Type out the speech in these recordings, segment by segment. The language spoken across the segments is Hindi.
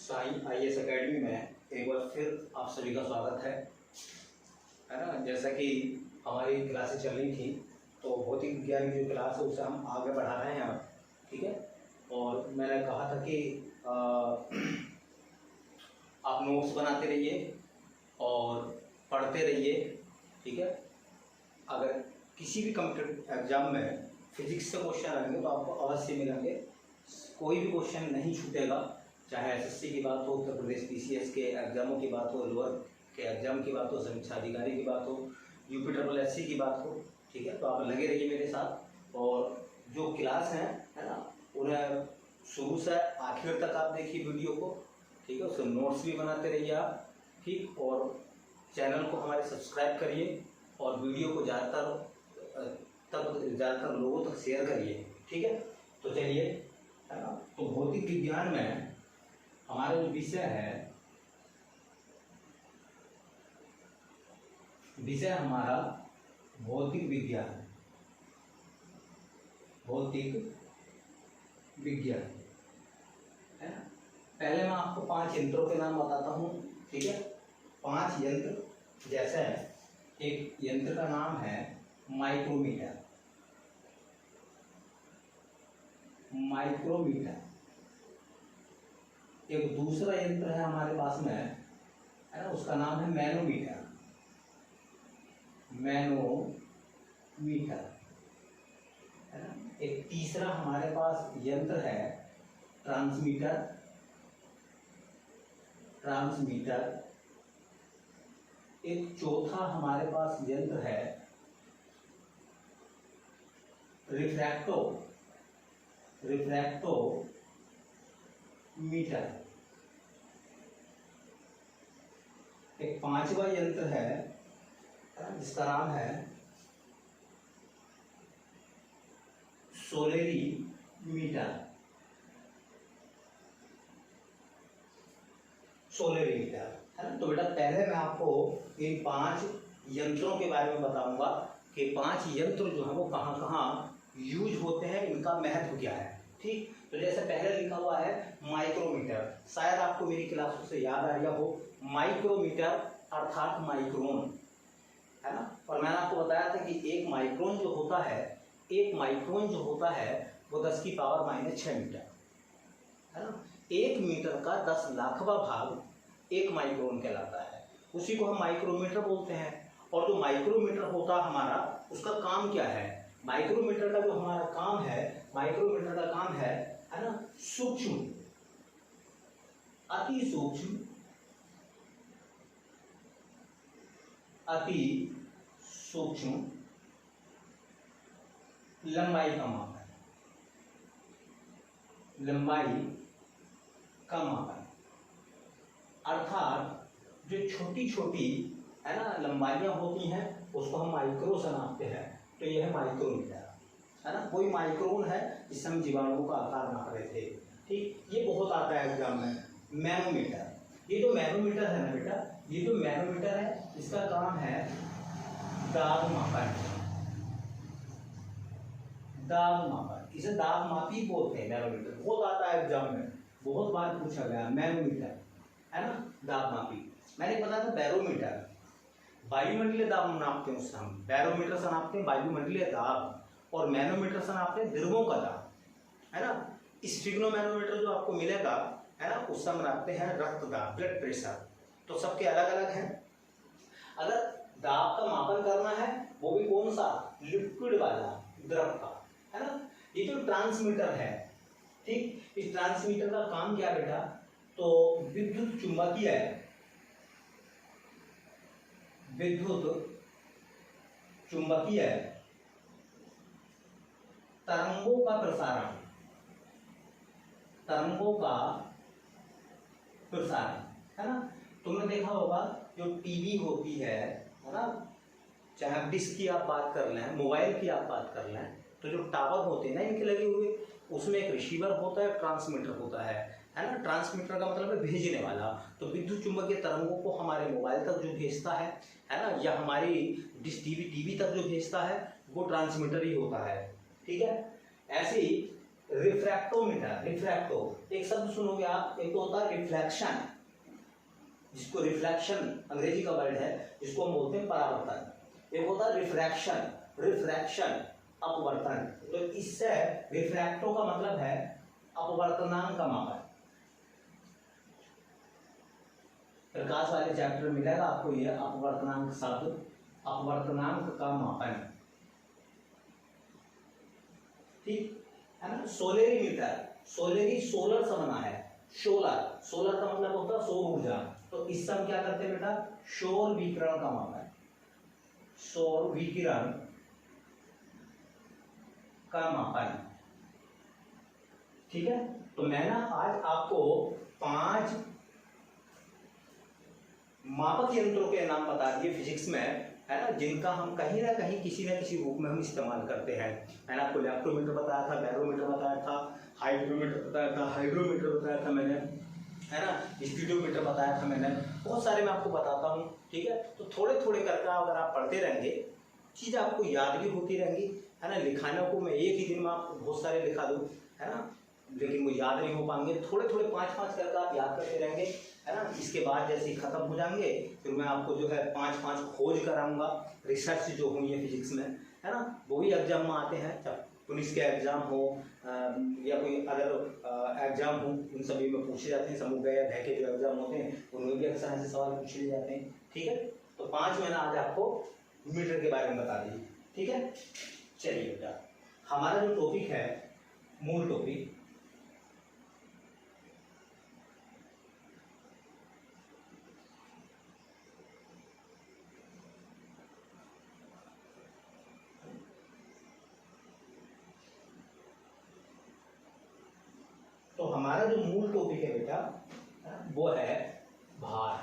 साई IAS अकेडमी में एक बार फिर आप सभी का स्वागत है ना। जैसा कि हमारी क्लासें चल रही थी तो भौतिक विज्ञान की जो क्लास है उसे हम आगे बढ़ा रहे हैं अब, ठीक है। और मैंने कहा था कि आप नोट्स बनाते रहिए और पढ़ते रहिए, ठीक है। अगर किसी भी कॉम्पिटिटिव एग्जाम में फिजिक्स से क्वेश्चन आएंगे तो आपको अवश्य मिलेंगे, कोई भी क्वेश्चन नहीं छूटेगा। चाहे SSC की बात हो, उत्तर प्रदेश PCS के एग्जामों की बात हो, लोअर के एग्जाम की बात हो, समीक्षा अधिकारी की बात हो, UPSSC की बात हो, ठीक है। तो आप लगे रहिए मेरे साथ और जो क्लास है ना, उन्हें शुरू से आखिर तक आप देखिए वीडियो को, ठीक है। उसके नोट्स भी बनाते रहिए आप, ठीक। और चैनल को हमारे सब्सक्राइब करिए और वीडियो को ज़्यादातर लोगों तक शेयर करिए, ठीक है। तो चलिए, है ना। तो भौतिक विज्ञान में हमारा जो विषय हमारा भौतिक विज्ञान है ना। पहले मैं आपको 5 यंत्रों के नाम बताता हूँ, ठीक है। 5 यंत्र, जैसे एक यंत्र का नाम है माइक्रोमीटर। एक दूसरा यंत्र है हमारे पास में, है ना, उसका नाम है मैनोमीटर। है ना। एक तीसरा हमारे पास यंत्र है ट्रांसमीटर। एक चौथा हमारे पास यंत्र है रिफ्रैक्टोमीटर। एक 5वां यंत्र है जिसका नाम है सोलेरीमीटर। है ना। तो बेटा पहले मैं आपको इन 5 यंत्रों के बारे में बताऊंगा कि 5 यंत्र जो है वो कहाँ कहाँ यूज होते हैं, इनका महत्व क्या है, ठीक। तो जैसे पहले लिखा हुआ है माइक्रोमीटर, शायद आपको मेरी क्लासों से याद आ गया हो। माइक्रोमीटर अर्थात माइक्रोन, है ना। और मैंने आपको बताया था कि एक माइक्रोन जो होता है वो 10 की पावर -6 मीटर, है ना। 1 मीटर का 10 लाखवां भाग 1 माइक्रोन कहलाता है, उसी को हम माइक्रोमीटर बोलते हैं। और जो माइक्रोमीटर होता हमारा, उसका काम क्या है? माइक्रोमीटर का जो हमारा काम है, माइक्रोमीटर का काम है ना, सूक्ष्म, अति सूक्ष्म लंबाई का मापन। अर्थात जो छोटी छोटी, है ना, लंबाइयां होती हैं उसको हम माइक्रो से नापते हैं। तो यह है माइक्रोमीटर, है ना। कोई माइक्रोन है जिससे हम जीवाणुओं का आकार नाप रहे थे, ठीक। ये बहुत आता है एग्जाम में। मैनोमीटर, ये जो मैनोमीटर है ना बेटा, ये जो मैनोमीटर है इसका काम है दाब मापन। इसे दाब मापी बोलते हैं। मैनोमीटर बहुत आता है एग्जाम में, बहुत बार पूछा गया। मैनोमीटर, है ना, दाब मापी। मैंने बताया था बैरोमीटर, वायुमंडलीय दाब नापते हैं उससे हम। बैरोमीटर से नापते हैं वायुमंडलीय दाब और मैनोमीटर से नापते हैं द्रवों का दाब, है ना। स्फिग्नोमैनोमीटर जो आपको मिलेगा, है ना, उससे हम नापते हैं रक्त दाब, ब्लड प्रेशर। तो सबके अलग अलग हैं। अगर दाब का मापन करना है वो भी कौन सा? लिक्विड वाला, द्रव का, है ना। ये जो ट्रांसमीटर है, ठीक, इस ट्रांसमीटर का काम क्या बेटा? तो विद्युत चुंबकीय तरंगों का प्रसारण, है ना। तुमने देखा होगा जो टीवी होती है ना, चाहे आप डिश की आप बात कर लें, मोबाइल की आप बात कर लें, तो जो टावर होते हैं ना इनके लगे हुए, उसमें एक रिसीवर होता है, ट्रांसमीटर होता है ना। ट्रांसमीटर का मतलब है भेजने वाला। तो विद्युत चुंबकीय तरंगों को हमारे मोबाइल तक जो भेजता है ना, या हमारी डिश टीवी तक जो भेजता है वो ट्रांसमीटर ही होता है, ठीक है। ऐसे ही रिफ्रैक्टोमीटर, रिफ्रैक्टो एक शब्द सुनोगे आप, एक तो होता है रिफ्लेक्शन, जिसको रिफ्लेक्शन अंग्रेजी का वर्ड है, जिसको हम बोलते हैं परावर्तन। एक होता है रिफ्रैक्शन, रिफ्रैक्शन अपवर्तन। तो इससे रिफ्रैक्टो का मतलब है अपवर्तनांक का मापन। प्रकाश वाले चैप्टर में मिलेगा आपको ये अपवर्तनांक शब्द, अपवर्तनांक का मापन, ठीक है ना। सोलरी मीटर, सोलरी सोलर से बना है, सोलर, सोलर का मतलब होता है सौर ऊर्जा। तो इससे हम क्या करते हैं बेटा, सौर विकिरण का मापन, सौर विकिरण का मापन, ठीक है। तो मैं ना आज आपको 5 मापक यंत्रों के नाम बता दिए फिजिक्स में, है ना, जिनका हम कहीं ना कहीं किसी न किसी रूप में हम इस्तेमाल करते हैं। मैंने आपको लैप्टोमीटर बताया था, बैरोमीटर बताया था, हाइड्रोमीटर बताया था, हाइड्रोमीटर बताया था मैंने, है ना, स्पीडोमीटर बताया था मैंने, बहुत सारे मैं आपको बताता हूँ, ठीक है। तो थोड़े थोड़े करके अगर आप पढ़ते रहेंगे, चीज़ आपको याद भी होती रहेंगी, है ना। लिखाने को मैं एक ही दिन में आपको बहुत सारे लिखा दूँ, है ना, लेकिन वो याद नहीं हो पाएंगे। थोड़े थोड़े 5-5 करके आप याद करते रहेंगे, है ना। इसके बाद जैसे ही खत्म हो जाएंगे फिर मैं आपको जो है 5-5 खोज कराऊंगा, रिसर्च जो हुई है फिजिक्स में, है ना, वो भी एग्जाम में आते हैं, चाहे पुलिस के एग्जाम हो या कोई अदर एग्जाम हो, उन सभी में पूछे जाते हैं। समूह या भय के जो एग्जाम होते हैं उनमें भी अक्सर ऐसे सवाल पूछ लिए जाते हैं, ठीक है। तो 5 मैंने आज आपको मीटर के बारे में बता दी, ठीक है। चलिए बेटा, हमारा जो टॉपिक है, मूल टॉपिक, तो हमारा जो मूल टॉपिक है बेटा वो है भार।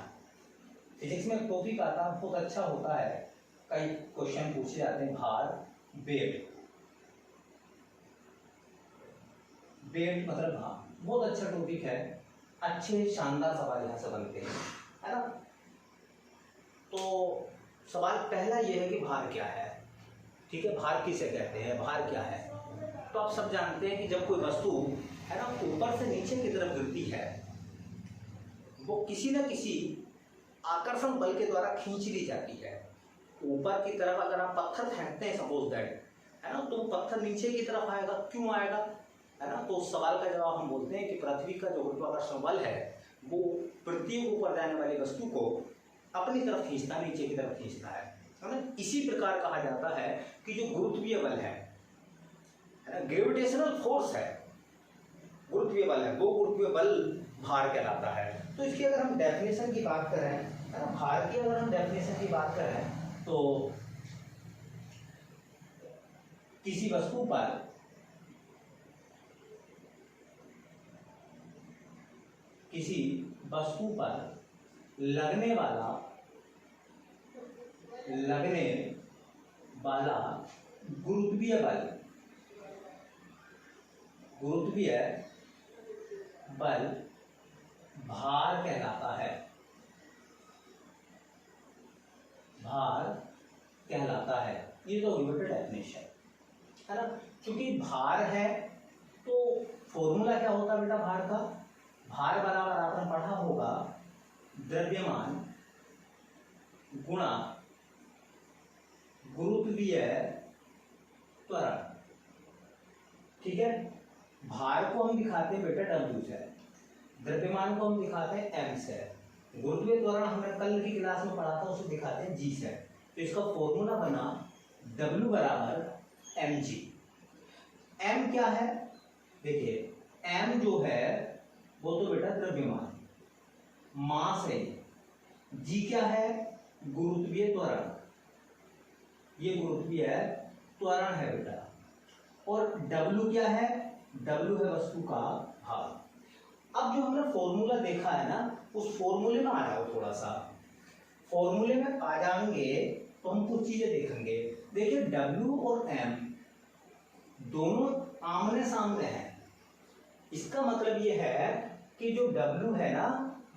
फिजिक्स में टॉपिक आता है बहुत अच्छा होता है, कई क्वेश्चन पूछे जाते हैं, भार, वेट, वेट मतलब भार, बहुत अच्छा टॉपिक है, अच्छे शानदार सवाल यहाँ से बनते हैं, है ना। तो सवाल पहला ये है कि भार क्या है, ठीक है, भार किसे कहते हैं, भार क्या है। तो आप सब जानते हैं कि जब कोई वस्तु, है ना, ऊपर से नीचे की तरफ गिरती है, वो किसी न किसी आकर्षण बल के द्वारा खींच ली जाती है। ऊपर की तरफ अगर आप पत्थर फेंकते हैं सपोज दैट, है ना, तो वो पत्थर नीचे की तरफ आएगा, क्यों आएगा, है ना। तो उस सवाल का जवाब हम बोलते हैं कि पृथ्वी का जो गुरुत्वाकर्षण बल है वो पृथ्वी के ऊपर जाने वाली वस्तु को अपनी तरफ खींचता है, नीचे की तरफ खींचता है ना। इसी प्रकार कहा जाता है कि जो गुरुत्वीय बल है ना, ग्रेविटेशनल फोर्स है, गुरुत्वीय बल है, वो गुरुत्वीय बल भार कहलाता है। तो इसकी अगर हम डेफिनेशन की बात करें, है ना, भार की अगर हम डेफिनेशन की बात करें तो किसी वस्तु पर लगने वाला गुरुत्वीय बल भार कहलाता है, भार कहलाता है। ये तो लिमिटेड डेफिनेशन है ना। क्योंकि भार है तो फॉर्मूला क्या होता है बेटा भार का, भार बराबर आपने पढ़ा होगा द्रव्यमान गुणा गुरुत्वीय त्वरण, ठीक है। भार को हम दिखाते हैं बेटा W से, द्रव्यमान को हम दिखाते हैं M से, गुरुत्वीय त्वरण हमने कल की क्लास में पढ़ा था उसे दिखाते हैं G से। तो इसका फॉर्मूला बना W बराबर mg। M क्या है, देखिए M जो है वो तो बेटा द्रव्यमान, मास है, G क्या है, गुरुत्वीय त्वरण, ये गुरुत्वीय त्वरण है बेटा, और W क्या है, W है वस्तु का भार। अब जो हमने फॉर्मूला देखा है ना, उस फॉर्मूले में आ जाओ, थोड़ा सा फॉर्मूले में आ जाएंगे तो हम कुछ चीजें देखेंगे। देखिए W और M दोनों आमने सामने हैं, इसका मतलब ये है कि जो W है ना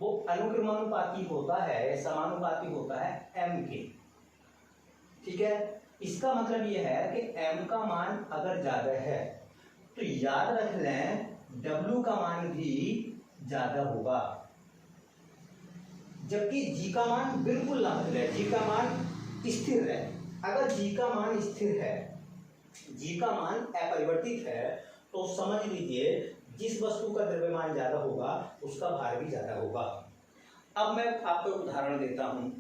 वो अनुक्रमानुपाती होता है, समानुपाती होता है M के, ठीक है। इसका मतलब ये है कि M का मान अगर ज्यादा है तो याद रख लें W का मान भी ज्यादा होगा, जबकि G का मान बिल्कुल ना बदले, G का मान स्थिर है। अगर G का मान स्थिर है, G का मान अपरिवर्तित है, तो समझ लीजिए जिस वस्तु का द्रव्यमान ज्यादा होगा उसका भार भी ज्यादा होगा। अब मैं आपको उदाहरण देता हूं,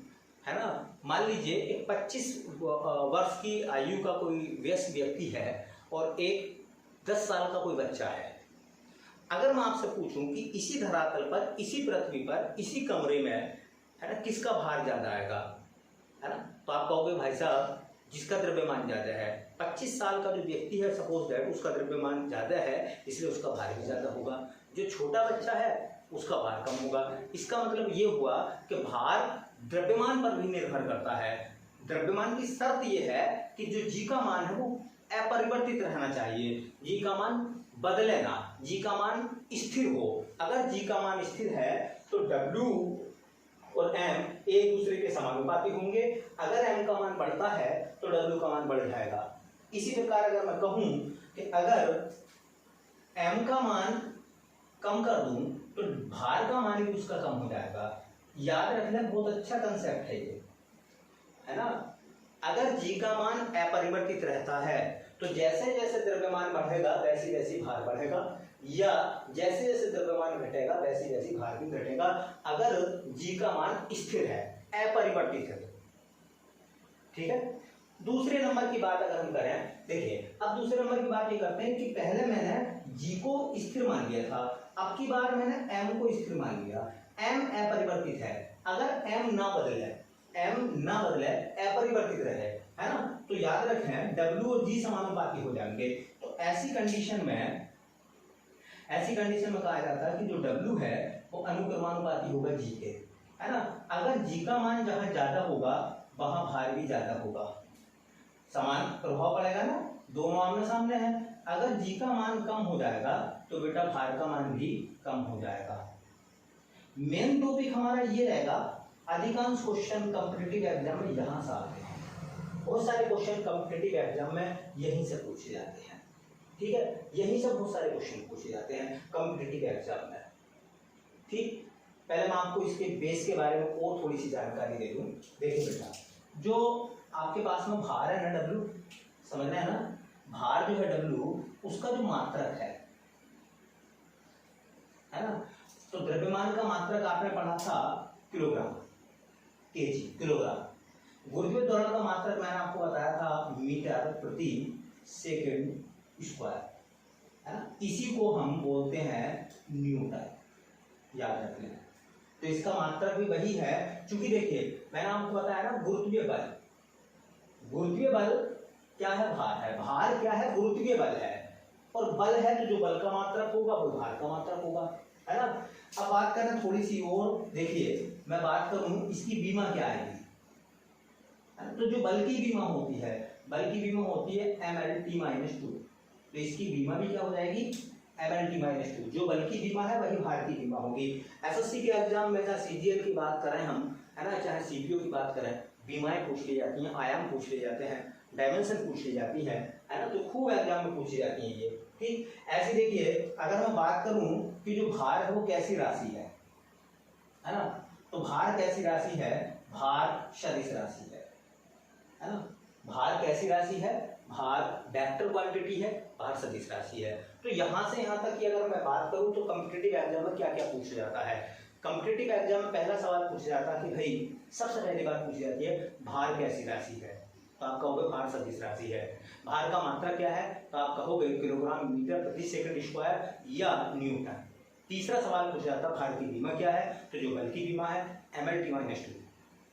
है ना। मान लीजिए एक 25 वर्ष की आयु का कोई वयस्क व्यक्ति है और एक 10 साल का कोई बच्चा है। अगर मैं आपसे पूछूं कि इसी धरातल पर, इसी पृथ्वी पर, इसी कमरे में, है ना, किसका भार ज्यादा आएगा, है ना, तो आप कहोगे भाई साहब जिसका द्रव्यमान ज्यादा है। 25 साल का जो व्यक्ति है सपोज दैट उसका द्रव्यमान ज्यादा है, इसलिए उसका भार भी ज्यादा होगा। जो छोटा बच्चा है उसका भार कम होगा। इसका मतलब ये हुआ कि भार द्रव्यमान पर भी निर्भर करता है। द्रव्यमान की शर्त यह है कि जो G का मान है वो अपरिवर्तित रहना चाहिए, G का मान बदले ना, G का मान स्थिर हो। अगर G का मान स्थिर है तो W और M एक दूसरे के समानुपाती होंगे। अगर M का मान बढ़ता है तो W का मान बढ़ जाएगा। इसी प्रकार अगर मैं कहूं कि अगर M का मान कम कर दूं तो भार का मान भी उसका कम हो जाएगा। याद रखना बहुत अच्छा कंसेप्ट है ये, है ना। अगर G का मान अपरिवर्तित रहता है तो जैसे जैसे द्रव्यमान बढ़ेगा वैसे वैसे भार बढ़ेगा, या जैसे जैसे द्रव्यमान घटेगा वैसे वैसे भार भी घटेगा। अगर G का मान स्थिर है, अपरिवर्तित है, ठीक है। दूसरे नंबर की बात अगर हम करें, देखिए अब दूसरे नंबर की बात ये करते हैं कि पहले मैंने G को स्थिर मान लिया था, अब की बार मैंने M को स्थिर मान लिया। M अपरिवर्तित है, अगर M ना बदले, अपरिवर्तित रहे, है ना, तो याद रखें W और G समानुपाती हो जाएंगे। तो ऐसी कंडीशन में कहा जाता है कि जो W है वो अनुक्रमानुपाती होगा G के, है ना। अगर G का मान जहां ज्यादा होगा वहां भार भी ज्यादा होगा, समान प्रभाव पड़ेगा ना, दोनों आमने सामने हैं। अगर G का मान कम हो जाएगा तो बेटा भार का मान भी कम हो जाएगा। मेन टॉपिक हमारा ये रहेगा, अधिकांश क्वेश्चन कॉम्पिटिटिव एग्जाम में यहां से आते हैं। बहुत सारे क्वेश्चन कॉम्पिटिटिव एग्जाम में यहीं से पूछे जाते हैं, ठीक है, यहीं से बहुत सारे क्वेश्चन पूछे जाते हैं कॉम्पिटिटिव एग्जाम में, ठीक। पहले मैं आपको इसके बेस के बारे में और थोड़ी सी जानकारी दे दूं। देखिए बेटा, जो आपके पास में भार है ना W, समझ रहे हैं ना, भार जो है W उसका जो मात्रक है ना, तो द्रव्यमान का मात्रक आपने पढ़ा था किलोग्राम, केजी, किलोग्राम। गुरुत्वीय त्वरण का मात्रक मैंने आपको बताया था मीटर प्रति सेकंड स्क्वायर, है ना। इसी को हम बोलते हैं न्यूटन, याद रख लेना। तो इसका मात्रक भी वही है, क्योंकि देखिए मैंने आपको बताया ना गुरुत्वीय बल, गुरुत्वीय बल क्या है, भार है, भार क्या है, गुरुत्वीय बल है, और बल है तो जो बल का मात्रक होगा वो भार का मात्रक होगा, है ना। अब बात करें थोड़ी सी और, देखिए मैं बात करूं इसकी बीमा क्या आएगी, तो जो बल की बीमा होती है, बल की बीमा होती है mLT-2, तो इसकी बीमा भी क्या हो जाएगी, mLT-2। जो बल की बीमा है वही भार की बीमा होगी। एसएससी के एग्जाम में चाहे CGL की बात करें हम, है ना, चाहे CPO की बात करें, बीमाएं पूछ ली जाती हैं, आयाम पूछ लिए जाते हैं, डायमेंशन पूछ ली जाती है ना, तो खूब एग्जाम में पूछी जाती है ये, ठीक। ऐसे देखिए अगर मैं बात करूं कि जो भार है वो कैसी राशि है ना, तो भार कैसी राशि है, भार सदिश राशि है ना। भार कैसी राशि है, भार वेक्टर क्वांटिटी है, भार सदिश राशि है। तो यहां से यहां तक की अगर मैं बात करूं तो कॉम्पिटिटिव एग्जाम में क्या क्या पूछा जाता है। कॉम्पिटिटिव एग्जाम में पहला सवाल पूछा जाता है कि भाई सबसे पहली बात पूछी जाती है भार कैसी राशि है, तो आप कहोगे भार सदिश राशि है। भार का मात्रा क्या है, तो आप कहोगे किलोग्राम मीटर प्रति सेकंड स्क्वायर या न्यूटन। तीसरा सवाल पूछा जाता है भार की बीमा क्या है, तो जो बल की बीमा है mLT-2,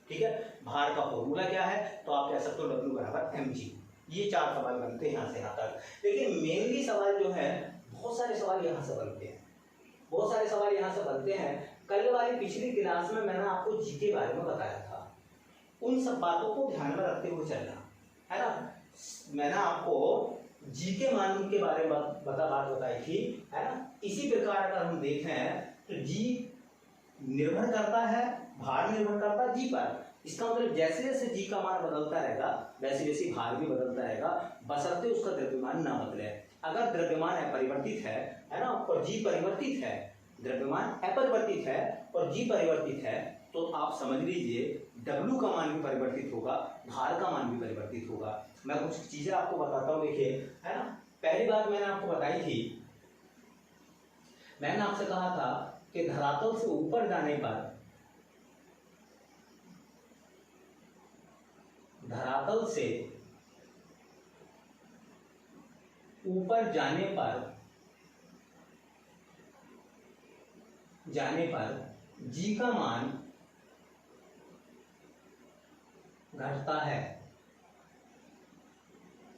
ठीक है। भार का फॉर्मूला क्या है, तो आप कह सकते हो W बराबर mg। ये 4 सवाल बनते हैं यहाँ से यहाँ तक। लेकिन मेनली सवाल जो है, बहुत सारे सवाल यहाँ से बनते हैं, बहुत सारे सवाल यहाँ से बनते हैं। कल वाली पिछली क्लास में मैंने आपको जी के बारे में बताया था, उन सब बातों को ध्यान में रखते हुए चलना, है ना। मैंने आपको जी के मान के बारे में बात बताई थी, है ना। इसी प्रकार अगर हम देखें तो जी निर्भर करता है, भार निर्भर करता है जी पर। इसका मतलब जैसे जैसे जी का मान बदलता रहेगा वैसे वैसे भार भी बदलता रहेगा, बशर्ते उसका द्रव्यमान ना बदले। अगर द्रव्यमान अपरिवर्तित है ना, और जी परिवर्तित है, द्रव्यमान अपरिवर्तित है और जी परिवर्तित है, तो आप समझ लीजिए W का मान भी परिवर्तित होगा, भार का मान भी परिवर्तित होगा। मैं कुछ चीजें आपको बताता हूँ, देखिए, है ना। पहली बात मैंने आपको बताई थी, मैंने आपसे कहा था कि धरातल से ऊपर जाने पर, धरातल से ऊपर जाने पर जी का मान घटता है।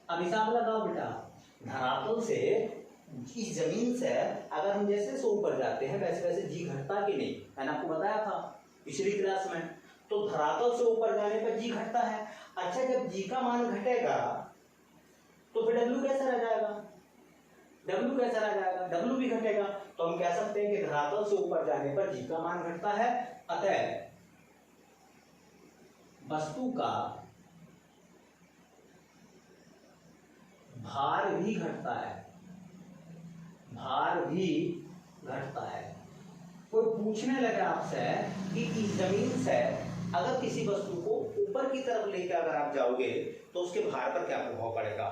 अब हिसाब लगाओ बेटा, धरातल से, इस जमीन से अगर हम जैसे जैसे ऊपर जाते हैं वैसे वैसे जी घटता कि नहीं, मैंने आपको बताया था पिछली क्लास में। तो धरातल से ऊपर जाने पर जी घटता है। अच्छा, जब जी का मान घटेगा तो फिर W कैसा रह जाएगा, W कैसा रह जाएगा, W भी घटेगा। तो हम कह सकते हैं कि धरातल से ऊपर जाने पर जी का मान घटता है, अतः वस्तु का भार भी घटता है, भार भी घटता है। कोई पूछने लगे आपसे कि इस जमीन से अगर किसी वस्तु को ऊपर की तरफ लेकर अगर आप जाओगे तो उसके भार पर क्या प्रभाव पड़ेगा,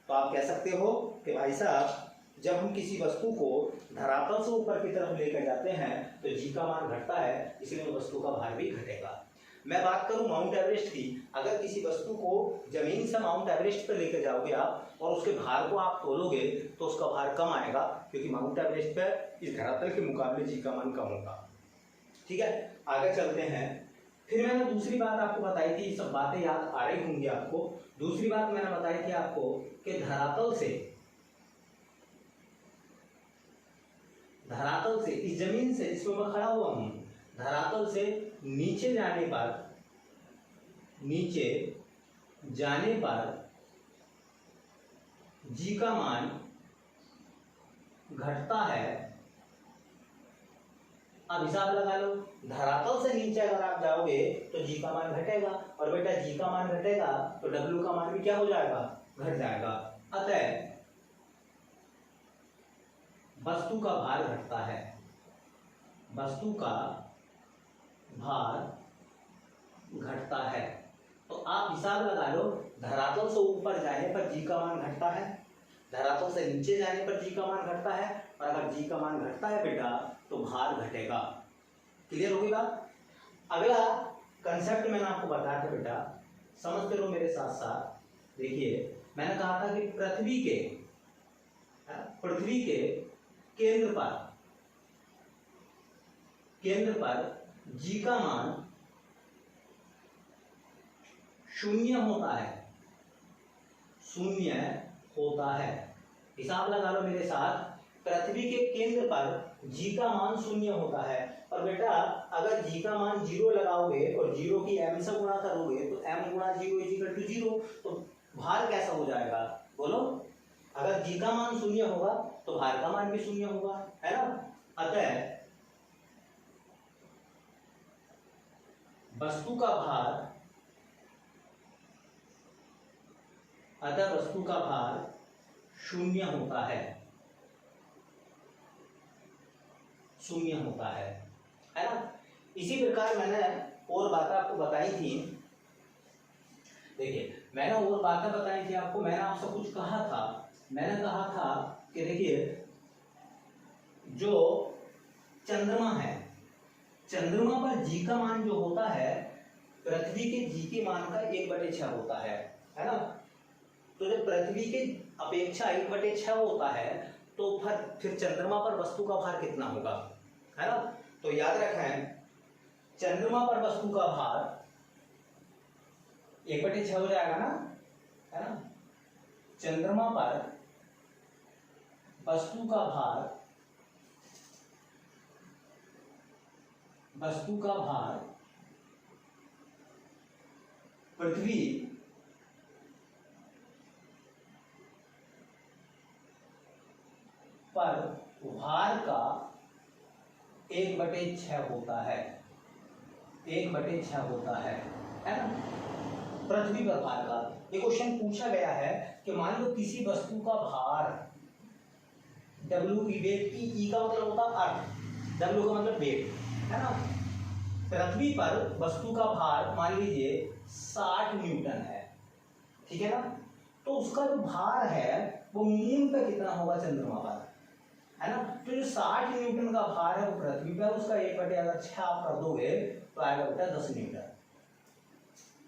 तो आप कह सकते हो कि भाई साहब, जब हम किसी वस्तु को धरातल से ऊपर की तरफ लेकर जाते हैं तो जी का मान घटता है, इसलिए वस्तु का भार भी घटेगा। मैं बात करूं माउंट एवरेस्ट की, अगर किसी वस्तु को जमीन से माउंट एवरेस्ट पर लेकर जाओगे आप और उसके भार को आप तोलोगे तो उसका भार कम आएगा, क्योंकि माउंट एवरेस्ट पर इस धरातल के मुकाबले जी का मान कम होगा। ठीक है, आगे चलते हैं। फिर मैंने दूसरी बात आपको बताई थी, सब बातें याद आ रही होंगी आपको। दूसरी बात मैंने बताई थी आपको कि धरातल से इस जमीन से जिसमें मैं खड़ा हुआ हूं, धरातल से नीचे जाने पर जी का मान घटता है। अब हिसाब लगा लो, धरातल से नीचे अगर आप जाओगे तो जी का मान घटेगा, और बेटा जी का मान घटेगा तो W का मान भी क्या हो जाएगा, घट जाएगा। अतः वस्तु का भार घटता है, वस्तु का भार घटता है। तो आप हिसाब लगा लो, धरातल से ऊपर जाने पर जी का मान घटता है, धरातल से नीचे जाने पर जी का मान घटता है, और अगर जी का मान घटता है बेटा तो भार घटेगा। क्लियर होगी बात। अगला कंसेप्ट मैंने आपको बताया था बेटा, समझते रहो मेरे साथ साथ। देखिए, मैंने कहा था कि पृथ्वी के केंद्र पर जी का मान शून्य होता है। हिसाब लगा लो मेरे साथ, पृथ्वी के केंद्र पर जी का मान शून्य होता है। और बेटा अगर जी का मान 0 लगाओगे और 0 की m से गुणा करोगे तो m गुणा 0 = 0, तो भार कैसा हो जाएगा, बोलो। अगर जी का मान शून्य होगा तो भार का मान भी शून्य होगा, है ना। अतः वस्तु का भार शून्य होता है ना। इसी प्रकार मैंने और बातें आपको बताई थी। देखिए, मैंने और बातें बताई थी आपको, मैंने आपसे कुछ कहा था। मैंने कहा था कि देखिए, जो चंद्रमा है, चंद्रमा पर जी का मान जो होता है पृथ्वी के जी के मान का 1/6 होता है ना। तो जब पृथ्वी के अपेक्षा 1/6 होता है तो फिर चंद्रमा पर वस्तु का भार कितना होगा, है ना। तो याद रखें, चंद्रमा पर वस्तु का भार 1/6 हो जाएगा ना, है ना। चंद्रमा पर वस्तु का भार पृथ्वी पर भार का 1/6 होता है, 1/6 होता है ना। पृथ्वी पर भार का ये क्वेश्चन पूछा गया है कि मान लो किसी वस्तु का भार डब्ल्यू ई वेट की, ई का मतलब होता है अर्थ, डब्ल्यू का मतलब वेट, है ना। पृथ्वी पर वस्तु का भार मान लीजिए 60 न्यूटन है, ठीक है ना। तो उसका जो भार है वो मून पे कितना होगा, चंद्रमा पर, है ना। तो जो 60 न्यूटन का भार है वो पृथ्वी पर, उसका 1/6 अगर 6 आप कर दोगे तो आएगा बेटा 10 न्यूटन,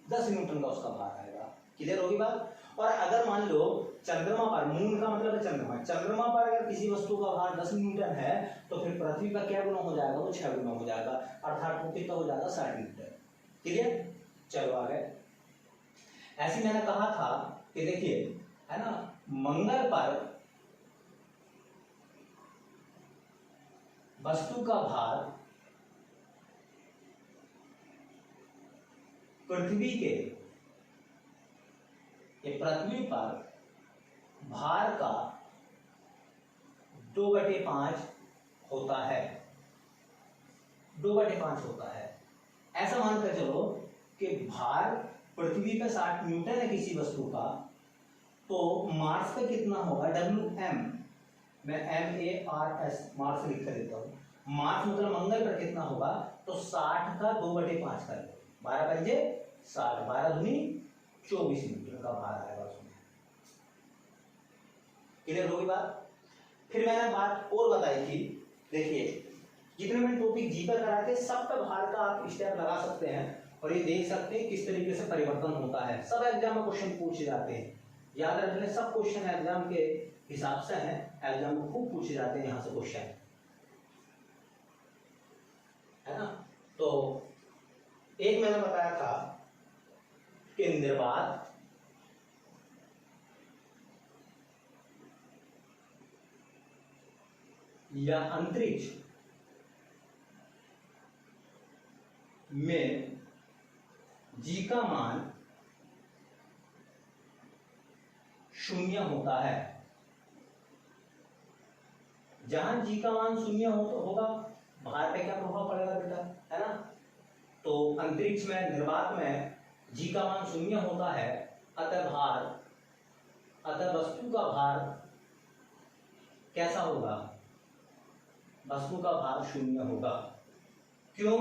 10 न्यूटन का उसका भार आएगा। क्लियर होगी बात। और अगर मान लो चंद्रमा पर, मून का मतलब है चंद्रमा, चंद्रमा पर अगर किसी वस्तु का भार 10 न्यूटन है तो फिर पृथ्वी पर क्या गुना हो जाएगा, वो 6 गुना हो जाएगा, अर्थात वो कितना हो जाएगा, 60 न्यूटन। क्लियर, चलो आगे। ऐसे मैंने कहा था कि देखिए, है ना, मंगल पर वस्तु का भार पृथ्वी के, ये पृथ्वी पर भार का 2/5 होता है, 2/5 होता है। ऐसा मानकर चलो कि भार पृथ्वी पे 60 न्यूटन है किसी वस्तु का, तो मार्स पे कितना होगा, WM, मैं MARS मार्स लिख कर देता हूं। मार्स मतलब मंगल पर कितना होगा, तो 60 का 2/5 कर लो, 12 पंजे 60, 12 दूनी 24 न्यूटन का भार आएगा उसमें। क्लियर होगी बात। फिर मैंने बात और बताई थी, देखिए जितने मैंने टॉपिक जी पर कराए थे सब पे भार का आप स्टेप लगा सकते हैं और ये देख सकते हैं किस तरीके से परिवर्तन होता है। सब एग्जाम में क्वेश्चन पूछे जाते हैं, याद रख लें, सब क्वेश्चन एग्जाम के हिसाब से हैं, एग्जाम में खूब पूछे जाते हैं यहाँ से क्वेश्चन, है ना। तो एक मैंने बताया था कि निर्वात या अंतरिक्ष में जी का मान 0 होता है। जहां जी का मान 0 होगा, भार पे क्या प्रभाव पड़ेगा बेटा, है ना। तो अंतरिक्ष में, निर्वात में जी का मान 0 होता है, अतः वस्तु का भार कैसा होगा, वस्तु का भार 0 होगा। क्यों,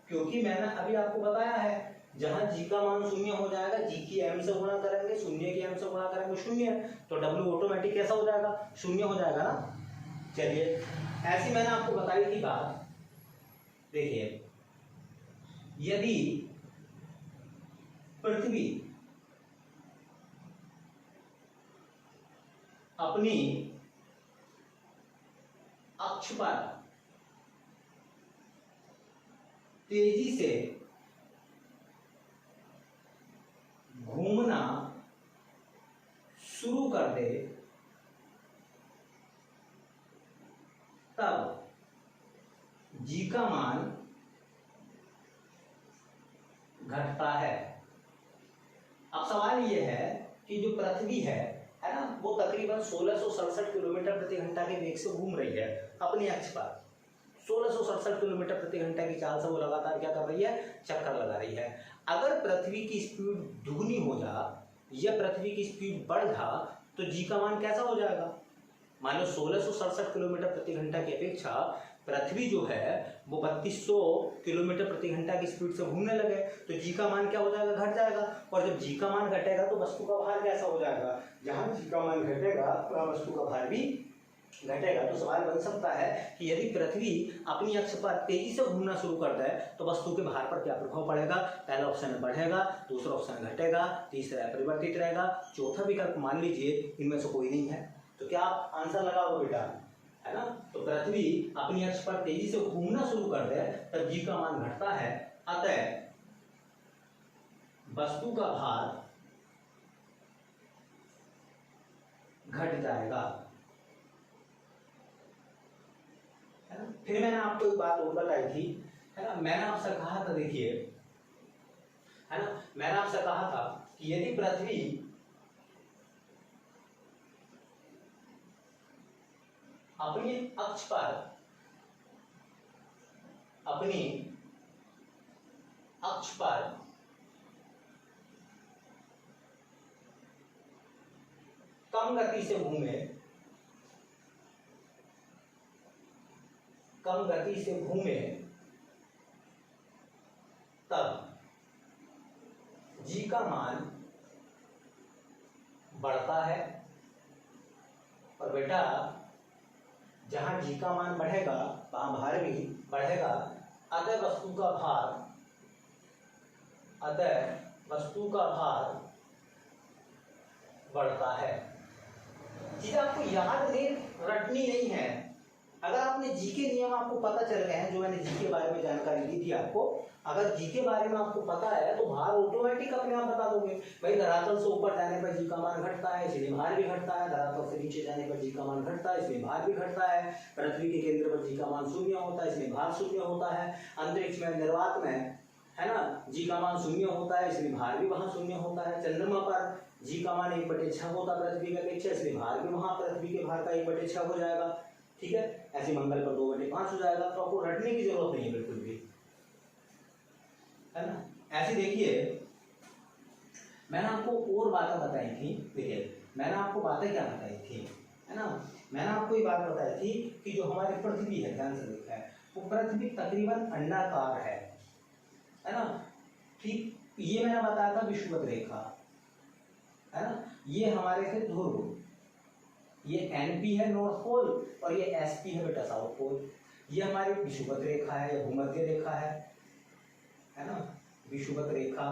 क्योंकि मैंने अभी आपको बताया है, जहां जी का मान 0 हो जाएगा, जी की m से गुणा करेंगे, 0 की m से गुणा करेंगे 0, तो W ऑटोमेटिक कैसा हो जाएगा, 0 हो जाएगा ना। चलिए, ऐसी मैंने आपको बताई थी बात, देखिए यदि पृथ्वी अपनी अक्ष पर तेजी से घूमना शुरू कर दे, तब जी का मान घटता है। अब सवाल यह है कि जो पृथ्वी है ना, वो तकरीबन 1667 किलोमीटर प्रति घंटा के वेग से घूम रही है अपनी अक्ष पर। 1667 किलोमीटर प्रति घंटा की चाल से वो लगातार क्या कर रही है, चक्कर लगा रही है। अगर पृथ्वी की स्पीड दुगनी हो जा या पृथ्वी की स्पीड बढ़ जा तो जी का मान कैसा हो जाएगा। मान लो 1667 किलोमीटर प्रति घंटा की अपेक्षा पृथ्वी जो है वो 3200 किलोमीटर प्रति घंटा की स्पीड से घूमने लगे, तो जी का मान क्या हो जाएगा, घट जाएगा। और जब जी का मान घटेगा तो वस्तु का भार कैसा हो जाएगा, जहां जी का मान घटेगा वहां वस्तु का भार भी घटेगा। तो सवाल बन सकता है कि यदि पृथ्वी अपनी अक्ष पर तेजी से घूमना शुरू कर दे तो वस्तु के भार पर क्या प्रभाव पड़ेगा। पहला ऑप्शन बढ़ेगा, दूसरा ऑप्शन घटेगा, तीसरा परिवर्तित रहेगा, चौथा विकल्प मान लीजिए इनमें से कोई नहीं है। तो क्या आप आंसर लगाओ बेटा, है ना। तो पृथ्वी अपनी अक्ष पर तेजी से घूमना शुरू कर दे तब जी का मान घटता है, अतः वस्तु का भार घट जाएगा, है ना। फिर मैंने आपको एक बात और बताई थी, है ना। मैंने आपसे कहा था, देखिए, है ना, मैंने आपसे कहा था कि यदि पृथ्वी अपनी अक्ष पर कम गति से घूमे कम गति से घूमे तब जी का मान बढ़ता है। और बेटा जहां जी का मान बढ़ेगा वहां भार भी बढ़ेगा। अतः वस्तु का भार बढ़ता है। चीज आपको याद नहीं रटनी नहीं है। अगर आपने जी के नियम आपको पता चल गए हैं, जो मैंने जी के बारे में जानकारी दी थी आपको, अगर जी के बारे में आपको पता है तो भार ऑटोमेटिक अपने आप बता दोगे। भाई धरातल से ऊपर जाने पर जी का मान घटता है, इसलिए भार भी घटता है। धरातल से नीचे जाने पर जी का मान घटता है, इसलिए भार भी घटता है। पृथ्वी के केंद्र पर जी का मान शून्य होता है, इसलिए भार शून्य होता है। अंतरिक्ष में, निर्वात में, है ना, जी का मान शून्य होता है, इसलिए भार भी वहां शून्य होता है। चंद्रमा पर जी का मान 1/6 होता है पृथ्वी की अपेक्षा, इसलिए भार भी वहां पृथ्वी के भार का 1/6 हो जाएगा। ठीक है, ऐसे मंगल पर 2/5 हो जाएगा। तो आपको रटने की जरूरत नहीं है बिल्कुल भी, है ना। ऐसे देखिए मैंने आपको और बातें बताई थी। देखिए मैंने आपको बातें क्या बताई थी, है ना। मैंने आपको ये बात बताई थी कि जो हमारी पृथ्वी है, ध्यान से देखा है, वो पृथ्वी तकरीबन अंडाकार है ना। ठीक, ये मैंने बताया था विषुवत रेखा, है ना। ये हमारे थे ध्रुव, ये एनपी है नॉर्थ पोल और ये एसपी है बेटा साउथ पोल। ये हमारी विषुवत रेखा है या भूमध्य रेखा है ना। विषुवत रेखा,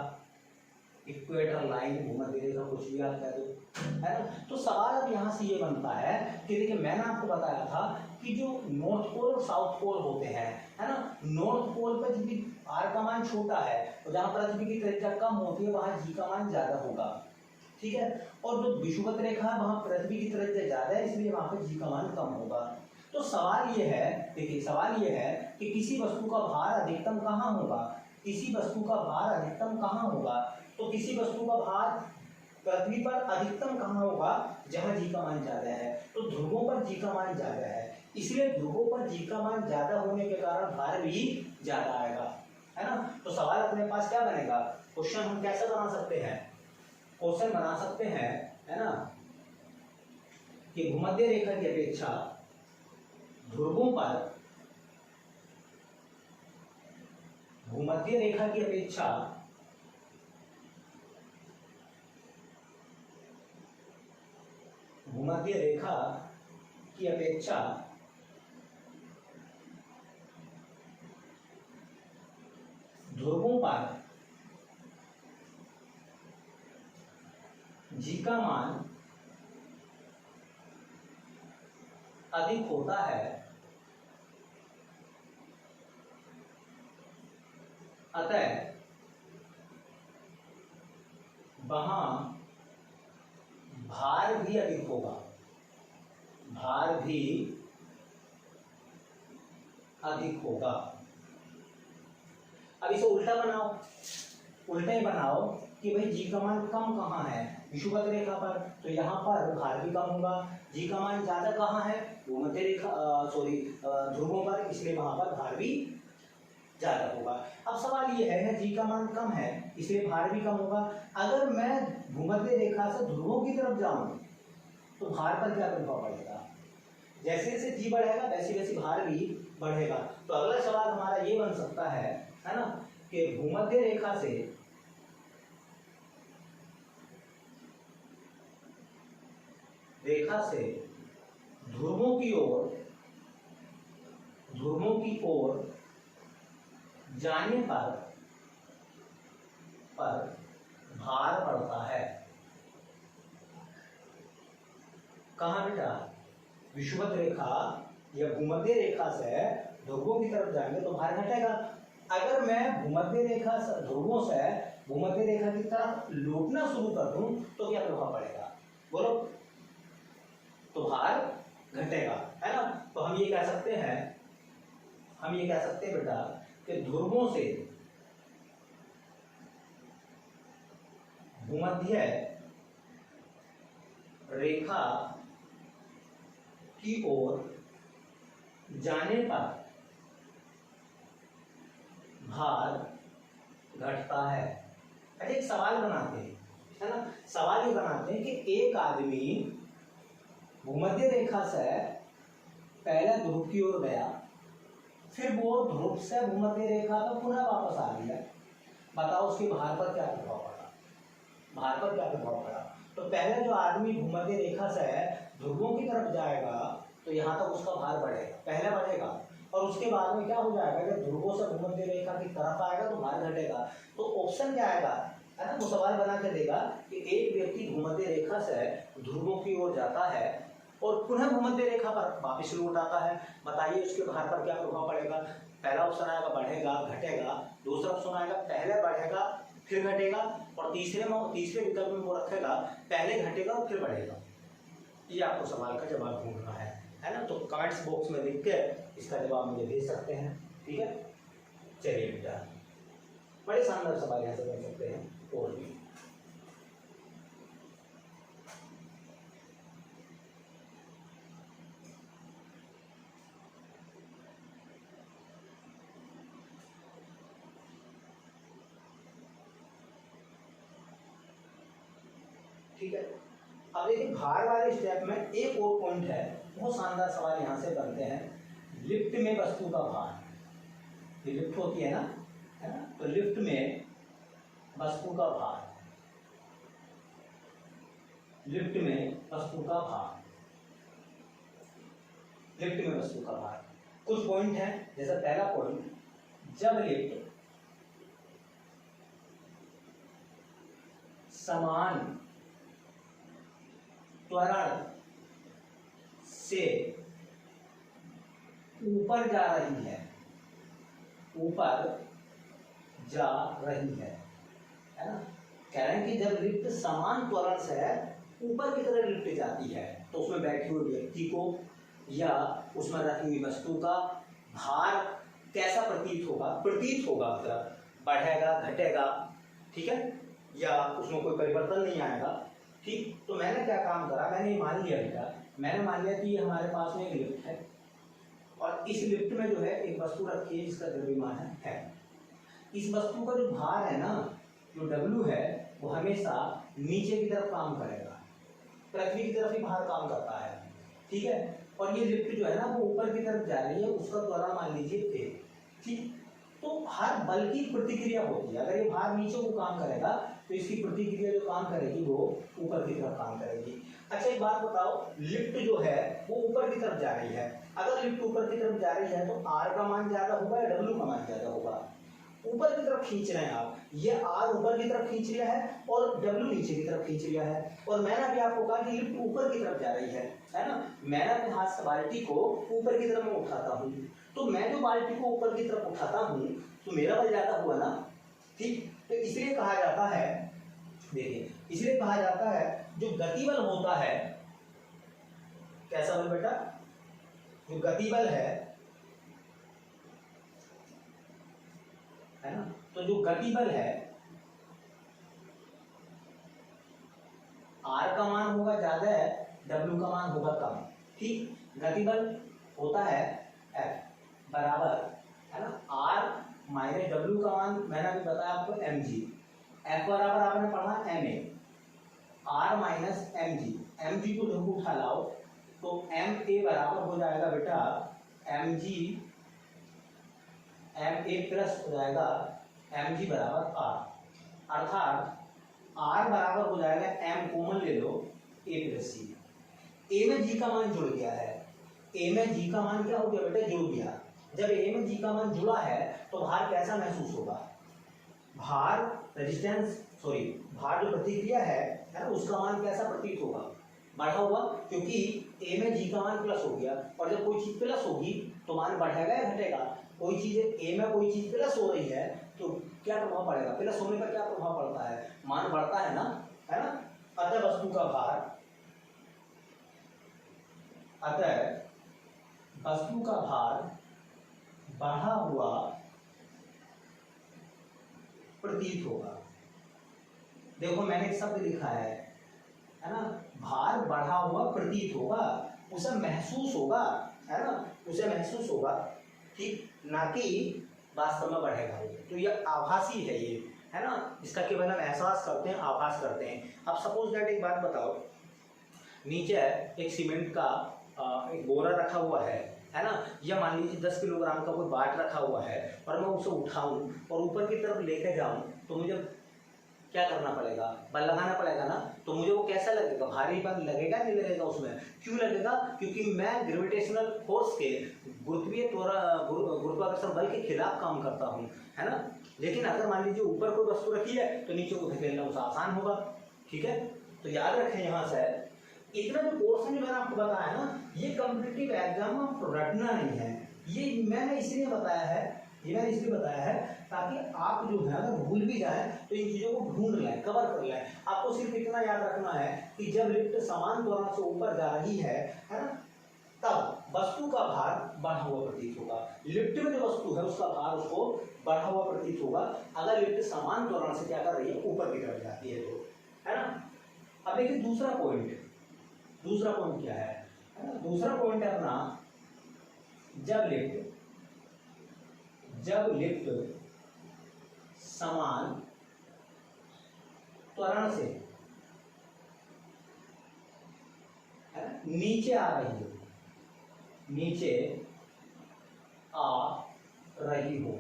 इक्वेटर लाइन, भूमध्य रेखा, कुछ भी आप कह दो, है ना। तो सवाल अब यहाँ से ये बनता है कि देखिए मैंने आपको बताया था कि जो नॉर्थ पोल और साउथ पोल होते हैं, है ना, नॉर्थ पोल पर जब आर का मान छोटा है तो जहाँ पृथ्वी की त्रिज्या कम होती है वहाँ जी का मान ज्यादा होगा। ठीक है, और जो विषुवत रेखा है वहां पृथ्वी की त्रिज्या ज्यादा है, इसलिए वहां पर जी का मान कम होगा। तो सवाल ये है, देखिए सवाल ये है कि किसी वस्तु का भार अधिकतम कहाँ होगा, किसी वस्तु का भार अधिकतम कहाँ होगा। तो किसी वस्तु का भार पृथ्वी पर अधिकतम कहाँ होगा, जहां जी का मान ज्यादा है। तो ध्रुवों पर जी का मान ज्यादा है, इसलिए ध्रुवों पर जी का मान ज्यादा होने के कारण भार भी ज्यादा आएगा, है ना। तो सवाल अपने पास क्या बनेगा, क्वेश्चन हम कैसे बना सकते हैं, क्वेश्चन बना सकते हैं, है ना, कि भूमध्य रेखा की अपेक्षा ध्रुवों पर, भूमध्य रेखा की अपेक्षा भूमध्य रेखा की अपेक्षा ध्रुवों पर जी का मान अधिक होता है, अतः वहां भार भी अधिक होगा, भार भी अधिक होगा। अब इसे उल्टा बनाओ, उल्टा ही बनाओ कि भाई जी का मान कम कहाँ है, विषुवत रेखा पर, तो यहाँ पर भार भी कम होगा। जी का मान ज्यादा कहाँ है, भूमध्य रेखा ध्रुवों पर, इसलिए वहां पर भार भी ज्यादा होगा। अब सवाल ये है जी का मान कम है इसलिए भार भी कम होगा। अगर मैं भूमध्य रेखा से ध्रुवों की तरफ जाऊं तो भार पर क्या प्रभाव पड़ेगा, जैसे जैसे जी बढ़ेगा वैसे वैसे भार भी बढ़ेगा। तो अगला सवाल हमारा ये बन सकता है ना, कि भूमध्य रेखा से ध्रुवों की ओर जाने पर भार पड़ता है। कहाँ बेटा, विषुवत रेखा या भूमध्य रेखा से ध्रुवों की तरफ जाएंगे तो भार घटेगा। अगर मैं भूमध्य रेखा से ध्रुवों से भूमध्य रेखा की तरफ लौटना शुरू कर दूं तो क्या प्रभाव पड़ेगा, बोलो, तो भार घटेगा, है ना। तो हम ये कह सकते हैं बेटा कि ध्रुवों से भूमध्य रेखा की ओर जाने पर भार घटता है। अच्छा एक सवाल बनाते हैं, है ना, सवाल ये बनाते हैं कि एक आदमी भूमध्य रेखा से पहले ध्रुव की ओर गया, फिर वो ध्रुव से भूमध्य रेखा पर पुनः वापस आ गया। बताओ उसके भार पर क्या प्रभाव पड़ा, भार पर क्या प्रभाव पड़ा। तो पहले जो आदमी भूमध्य रेखा से ध्रुवों की तरफ जाएगा तो यहाँ तक उसका भार बढ़ेगा, पहले बढ़ेगा, और उसके बाद में क्या हो जाएगा, जब ध्रुवों से भूमध्य रेखा की तरफ आएगा तो भार घटेगा। तो ऑप्शन क्या आएगा, है ना, वो सवाल बना के देगा कि एक व्यक्ति भूमध्य रेखा से ध्रुवों की ओर जाता है और पुनः भूमध्य रेखा पर वापस लौट आता है, बताइए उसके भार पर क्या प्रभाव पड़ेगा। पहला ऑप्शन आएगा बढ़ेगा घटेगा, दूसरा ऑप्शन आएगा पहले बढ़ेगा फिर घटेगा, और तीसरे विकल्प में वो रखेगा पहले घटेगा और फिर बढ़ेगा। ये आपको सवाल का जवाब ढूंढना है ना। तो कमेंट्स बॉक्स में लिख के इसका जवाब मुझे दे सकते हैं, ठीक है। चलिए बेटा, बड़े शानदार सवाल यहाँ से बन सकते हैं और भी। ठीक है, अब देखिए भार वाले स्टेप में एक और पॉइंट है, बहुत शानदार सवाल यहाँ से बनते हैं। लिफ्ट में वस्तु का भार, ये लिफ्ट होती है ना, तो लिफ्ट में वस्तु का भार, लिफ्ट में वस्तु का भार, लिफ्ट में वस्तु का भार। कुछ पॉइंट है, जैसा पहला पॉइंट, जब लिफ्ट समान त्वरण से ऊपर जा रही है, ऊपर जा रही है ना, कह रहे हैं कि जब लिफ्ट समान त्वरण से ऊपर की तरफ लिफ्ट जाती है तो उसमें बैठे हुए व्यक्ति को या उसमें रखी हुई वस्तु का भार कैसा प्रतीत होगा, मतलब बढ़ेगा घटेगा, ठीक है, या उसमें कोई परिवर्तन नहीं आएगा। ठीक, तो मैंने क्या काम करा, मैंने मान लिया बेटा, मैंने मान लिया कि ये हमारे पास में एक लिफ्ट है और इस लिफ्ट में जो है एक वस्तु रखी है जिसका द्रव्यमान है। इस वस्तु का जो भार है ना, जो W है, वो हमेशा नीचे की तरफ काम करेगा, पृथ्वी की तरफ ही भार काम करता है, ठीक है। और ये लिफ्ट जो है ना वो ऊपर की तरफ जा रही है, उसका त्वरण मान लीजिए थे, ठीक। तो हर बल की प्रतिक्रिया होती है, अगर ये भार नीचे को काम करेगा तो इसकी प्रतिक्रिया जो काम करेगी वो ऊपर की तरफ काम करेगी। अच्छा एक बात बताओ, लिफ्ट जो है वो ऊपर की तरफ जा रही है, अगर लिफ्ट ऊपर की तरफ जा रही है तो R का मान ज्यादा होगा या W का मान ज्यादा होगा। ऊपर की तरफ खींच रहे हैं आप, ये R ऊपर की तरफ खींच रहा है और W नीचे की तरफ खींच रहा है। और मैंने अभी आपको कहा कि लिफ्ट ऊपर की तरफ जा रही है ना, मैंने अपने हाथ से बाल्टी को ऊपर की तरफ में उठाता हूँ, तो मैं जो बाल्टी को ऊपर की तरफ उठाता हूँ तो मेरा बल ज्यादा हुआ ना, ठीक। तो इसलिए कहा जाता है, देखिए इसलिए कहा जाता है जो गति बल होता है, कैसा बल बेटा, जो गति बल है ना, तो जो गति बल है R का मान होगा ज्यादा है, W का मान होगा कम, ठीक। गति बल होता है F बराबर, है ना, R माइनस W का मान मैंने अभी बताया आपको mg, F बराबर आपने पढ़ा ma, R माइनस mg को जब उठा लाओ तो ma बराबर हो जाएगा बेटा mg, ma प्लस हो जाएगा mg बराबर R, अर्थात R बराबर हो जाएगा m कॉमन ले लो a प्लस c। a में g का मान जुड़ गया है, a में g का मान क्या हो गया बेटा, जुड़ गया। जब a में g का मान जुड़ा है तो भार कैसा महसूस होगा, भार रेजिस्टेंस सॉरी भार जो प्रतिक्रिया है ना, उसका मान कैसा प्रतीत होगा, बढ़ा हुआ, क्योंकि a में g का मान प्लस हो गया, और जब कोई चीज प्लस होगी तो मान बढ़ेगा या घटेगा। कोई चीज a में कोई चीज प्लस हो रही है तो क्या प्रभाव पड़ेगा, प्लस होने पर क्या प्रभाव पड़ता है, मान बढ़ता है ना, है ना। अतः वस्तु का भार, अतः वस्तु का भार बढ़ा हुआ प्रतीत होगा। देखो मैंने एक शब्द लिखा है ना, भार बढ़ा हुआ प्रतीत होगा, उसे महसूस होगा, है ना, उसे महसूस होगा, ठीक, ना कि वास्तव में बढ़ेगा। तो ये आभासी है, ये है ना, इसका केवल हम एहसास करते हैं, आभास करते हैं। अब सपोज दैट एक बात बताओ, नीचे एक सीमेंट का एक बोरा रखा हुआ है, है ना, या मान लीजिए 10 किलोग्राम का कोई बाट रखा हुआ है और मैं उसे उठाऊं और ऊपर की तरफ लेके जाऊं तो मुझे क्या करना पड़ेगा, बल लगाना पड़ेगा ना। तो मुझे वो कैसा लगेगा, भारी बल लगेगा नहीं लगेगा उसमें, क्यों लगेगा, क्योंकि मैं ग्रेविटेशनल फोर्स के गुरुत्वाकर्षण बल के खिलाफ काम करता हूँ, है ना। लेकिन अगर मान लीजिए ऊपर कोई वस्तु रखी है तो नीचे को धकेलना उसे आसान होगा, ठीक है। तो याद रखें यहाँ से इतना जो पोर्शन जो मैंने आपको बताया ना, ये कॉम्पिटिटिव एग्जाम में आपको रटना नहीं है। ये मैंने इसलिए बताया है ताकि आप जो है अगर भूल भी जाए तो इन चीजों को ढूंढ लें, कवर कर लें। आपको सिर्फ इतना याद रखना है कि जब लिफ्ट समान त्वरण से ऊपर जा रही है ना, तब वस्तु का भार बढ़ा हुआ प्रतीत होगा। लिफ्ट में जो वस्तु है उसका भार उसको बढ़ा हुआ प्रतीत होगा अगर लिफ्ट समान त्वरण से क्या कर रही है, ऊपर की तरफ जाती है तो, है ना। अब देखिए दूसरा पॉइंट क्या है ना। दूसरा पॉइंट है अपना, जब लिफ्ट समान त्वरण से नीचे आ रही हो,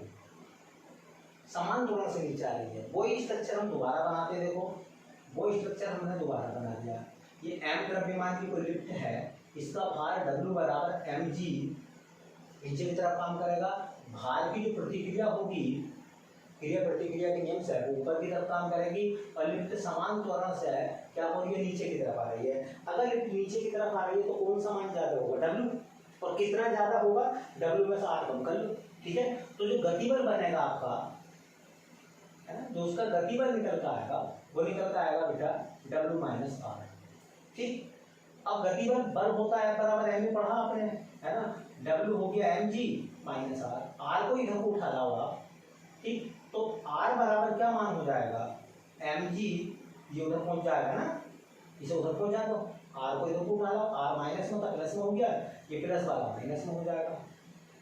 समान त्वरण से नीचे आ रही है, वही स्ट्रक्चर हम दोबारा बनाते हैं। देखो वो स्ट्रक्चर हमने दोबारा बना दिया। ये m द्रव्यमान की कोई लिफ्ट है, इसका भार W बराबर mg नीचे की तरफ काम करेगा। भार की जो प्रतिक्रिया होगी, क्रिया प्रतिक्रिया के नियम से वो ऊपर की तरफ काम करेगी और लिफ्ट समान त्वरण से क्या हो रही है, नीचे की तरफ आ रही है। अगर लिफ्ट नीचे की तरफ आ रही है तो कौन सा मान ज्यादा होगा, W, और कितना ज्यादा होगा, W में से R कम कर लो, ठीक है। तो जो गतिबल बनेगा आपका, है ना, जो उसका गतिबल निकल कर आएगा वो निकल कर आएगा बेटा W माइनस R, ठीक। अब गतिबल बल होता है बराबर m में पढ़ा आपने, है ना, W हो गया mg माइनस R को इधर को उठा लाओ आप, ठीक। तो R बराबर क्या मान हो जाएगा, mg, ये उधर पहुंच जाएगा ना, इसे उधर पहुंचा दो, R को इधर को उठा लो, R माइनस में था प्लस में हो गया, ये प्लस वाला माइनस में हो जाएगा,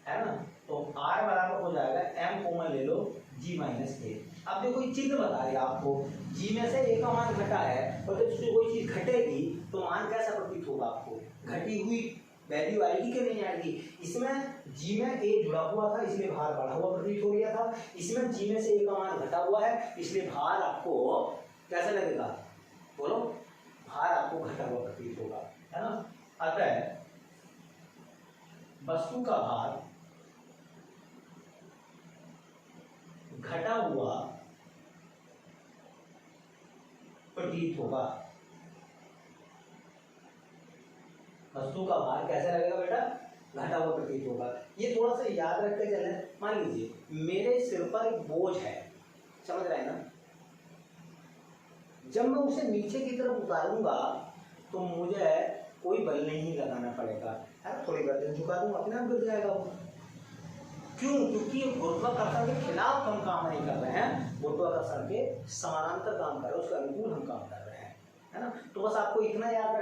है ना। तो R बराबर हो जाएगा m कॉमन ले लो g माइनस a। अब देखो ये चिन्ह बता रही है आपको, g में से a का मान घटा है और जब कोई चीज घटेगी तो मान कैसा प्रतीत होगा आपको, घटी हुई वैल्यू आएगी कि नहीं आएगी। इसमें g में a जुड़ा हुआ था इसलिए भार बढ़ा हुआ प्रतीत हो गया था, इसमें g में से a का मान घटा हुआ है इसलिए भार आपको कैसा लगेगा, बोलो, भार आपको घटा हुआ प्रतीत होगा, है ना। अतः वस्तु का भार घटा हुआ प्रतीत होगा। वस्तु का भार कैसे लगेगा बेटा, घटा हुआ प्रतीत होगा। ये थोड़ा सा याद रख के चले। मान लीजिए मेरे सिर पर एक बोझ है, समझ रहे हैं ना, जब मैं उसे नीचे की तरफ उतारूंगा तो मुझे कोई बल नहीं लगाना पड़ेगा, है ना, थोड़ी गर्दन झुका दूंगा अपने आप गिर जाएगा वो। क्यों, क्योंकि गुरुत्वाकर्षण के खिलाफ हम काम नहीं कर रहे हैं, गुरुत्वाकर्षण के समानांतर काम कर रहे हैं, उसके अनुकूल हम काम कर रहे हैं, है ना। तो बस आपको इतना याद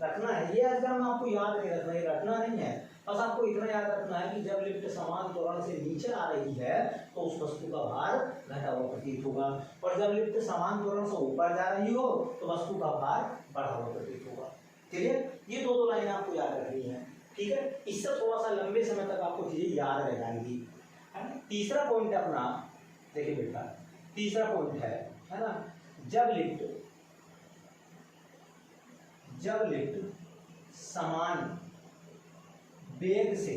रखना है, ये एग्जाम आपको याद नहीं रखना, ये रखना नहीं है, बस आपको इतना याद रखना है कि जब लिफ्ट समान त्वरण से नीचे आ रही है तो उस वस्तु का भार घटा हुआ प्रतीत होगा, और जब लिफ्ट समान त्वरण से ऊपर जा रही हो तो वस्तु का भार बढ़ा हुआ प्रतीत होगा। क्लियर, ये दो लाइनें आपको याद रखनी है, ठीक है। इससे थोड़ा सा लंबे समय तक आपको चीजें याद रह जाएंगी, है ना। तीसरा पॉइंट अपना देखिए बेटा, तीसरा पॉइंट है ना, जब लिफ्ट समान वेग से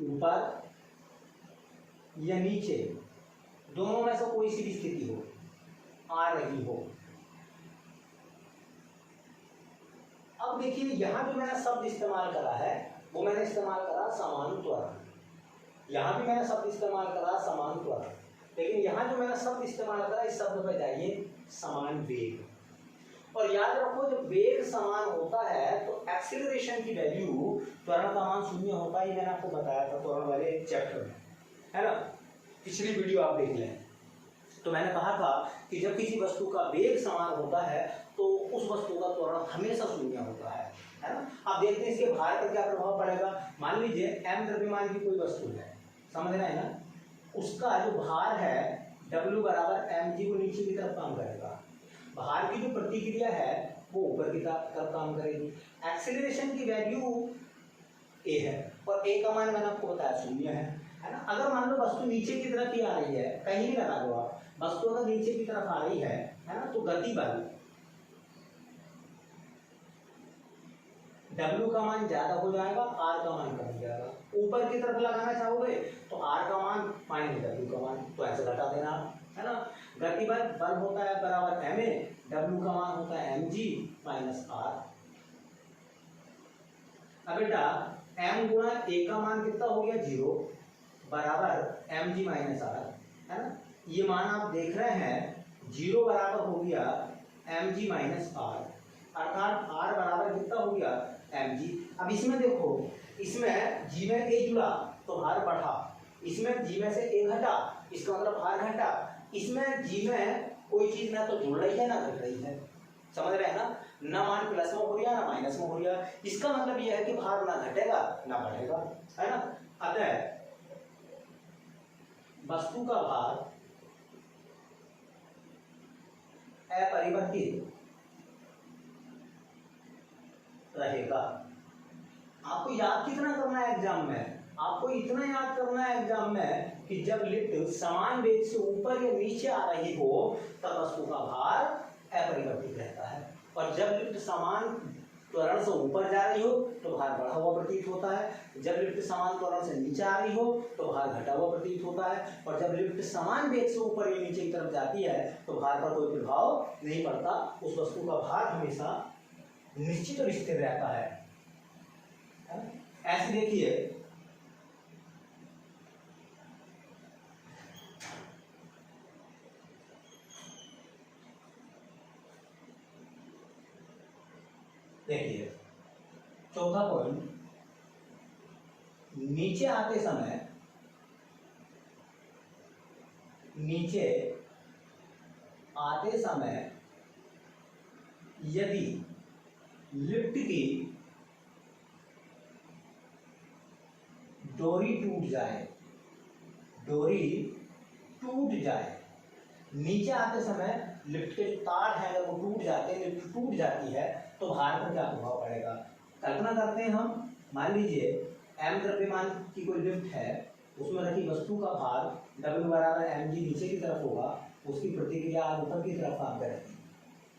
ऊपर या नीचे दोनों में से कोई सी भी स्थिति हो आ रही हो। अब देखिए यहां जो मैंने शब्द इस्तेमाल करा है वो मैंने इस्तेमाल करा समान त्वरण, यहां भी मैंने शब्द इस्तेमाल करा समान त्वरण, लेकिन यहां जो मैंने शब्द इस्तेमाल करा इस शब्द पे जाइए समान वेग। और याद रखो जब वेग समान होता है तो एक्सीलरेशन की वैल्यू, त्वरण का मान शून्य होता है, ये मैंने आपको बताया था त्वरण वाले चैप्टर में, है ना, पिछली वीडियो आप देख लें। तो मैंने कहा था कि जब किसी वस्तु का वेग समान होता है तो उस वस्तु का त्वरण हमेशा शून्य होता है ना। आप देखते हैं इसके भार पर क्या प्रभाव पड़ेगा। मान लीजिए m द्रव्यमान की कोई वस्तु है, समझ रहे हैं ना, उसका जो भार है W बराबर mg को नीचे की तरफ काम करेगा, भार की जो प्रतिक्रिया है वो ऊपर की तरफ काम करेगी। एक्सेलरेशन की वैल्यू ए है, और ए का मान मैंने आपको बताया 0 है ना। अगर मान लो वस्तु नीचे की तरफ ही आ रही है, कहीं भी लगा दो आप, वस्तु अगर नीचे की तरफ आ रही है ना, तो गति बल W का मान ज्यादा हो जाएगा, R का मान कम हो जाएगा। ऊपर की तरफ लगाना चाहोगे तो R का मान माइनस W का मान, तो ऐसे घटा देना है ना। गति बल बल होता है बराबर ma, W का मान होता है mg माइनस R। अब बेटा m गुणा a का मान कितना हो गया 0 बराबर mg माइनस R है ना। ये मान आप देख रहे हैं 0 बराबर हो गया mg माइनस R, अर्थात R बराबर कितना हो गया mg। अब इसमें देखो, इसमें g में a जुड़ा तो भार बढ़ा, इसमें g में से a घटा, इसका मतलब भार घटा। इसमें g में कोई चीज ना तो जुड़ रही है ना घट रही है, समझ रहे हैं ना। ना मान प्लस में हो रहा ना माइनस में हो रहा, इसका मतलब यह है कि भार ना घटेगा ना बढ़ेगा, है ना। अतः वस्तु का भार अपरिवर्तित रहेगा। आपको याद कितना करना है एग्जाम में, आपको इतना याद करना है एग्जाम में कि जब लिफ्ट समान वेग से ऊपर या नीचे आ रही हो तब वस्तु का भार अपरिवर्तित रहता है, और जब लिफ्ट समान त्वरण से ऊपर जा रही हो तो भार बढ़ा हुआ प्रतीत होता है, जब लिफ्ट समान त्वरण से नीचे आ रही हो तो भार घटा हुआ प्रतीत होता है, और जब लिफ्ट समान वेग से ऊपर या नीचे की तरफ जाती है तो भार पर कोई प्रभाव नहीं पड़ता। उस वस्तु का भार हमेशा निश्चित और स्थिर रहता है। ऐसे देखिए, देखिए चौथा पॉइंट, नीचे आते समय यदि लिफ्ट की डोरी टूट जाए, नीचे आते समय लिफ्ट के जो तार हैं अगर वो टूट जाते हैं, लिफ्ट टूट जाती है तो भार पर क्या प्रभाव पड़ेगा। कल्पना करते हैं हम, मान लीजिए m द्रव्यमान की कोई लिफ्ट है, उसमें रखी वस्तु का भार W बराबर mg नीचे की तरफ होगा, उसकी प्रतिक्रिया ऊपर की तरफ काम करेगी।